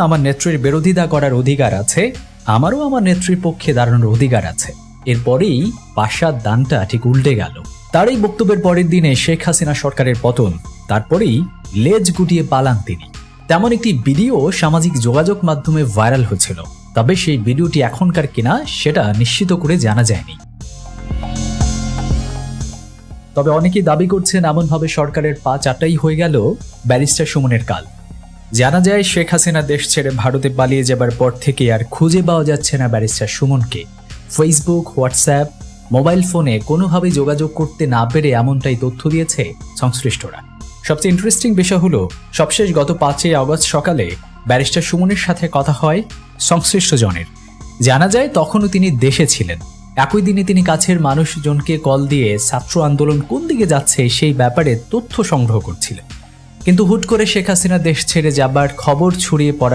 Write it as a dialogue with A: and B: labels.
A: আমার নেত্রীর বিরোধিতা করার অধিকার আছে, আমারও আমার নেত্রীর পক্ষে দাঁড়ানোর অধিকার আছে। এরপরেই বাসার দানটা ঠিক উল্টে গেল। তার এই বক্তব্যের পরের দিনে শেখ হাসিনা সরকারের পতন, তারপরেই লেজ গুটিয়ে পালান তিনি। তেমন একটি ভিডিও সামাজিক যোগাযোগ মাধ্যমে ভাইরাল হয়েছিল, তবে সেই ভিডিওটি এখনকার কিনা সেটা নিশ্চিত করে জানা যায়নি। তবে অনেকেই দাবি করছেন এমনভাবে সরকারের পা চাটাই হয়ে গেল ব্যারিস্টার সুমনের কাল। জানা যায় শেখ হাসিনা দেশ ছেড়ে ভারতে পালিয়ে যাবার পর থেকে আর খুঁজে পাওয়া যাচ্ছে না ব্যারিস্টার সুমনকে। ফেসবুক, হোয়াটসঅ্যাপ, মোবাইল ফোনে কোনোভাবেই যোগাযোগ করতে না পেরে এমনটাই তথ্য দিয়েছে সংশ্লিষ্টরা। সবচেয়ে ইন্টারেস্টিং বিষয় হলো, সবশেষ গত 5 আগস্ট সকালে ব্যারিস্টার সুমনের সাথে কথা হয় সংশ্লিষ্ট জনের। জানা যায় তখনও তিনি দেশে ছিলেন। একই দিনে তিনি কাছের মানুষজনকে কল দিয়ে ছাত্র আন্দোলন কোন দিকে যাচ্ছে সেই ব্যাপারে তথ্য সংগ্রহ করছিলেন। কিন্তু হুট করে শেখ হাসিনা দেশ ছেড়ে যাবার খবর ছড়িয়ে পড়ার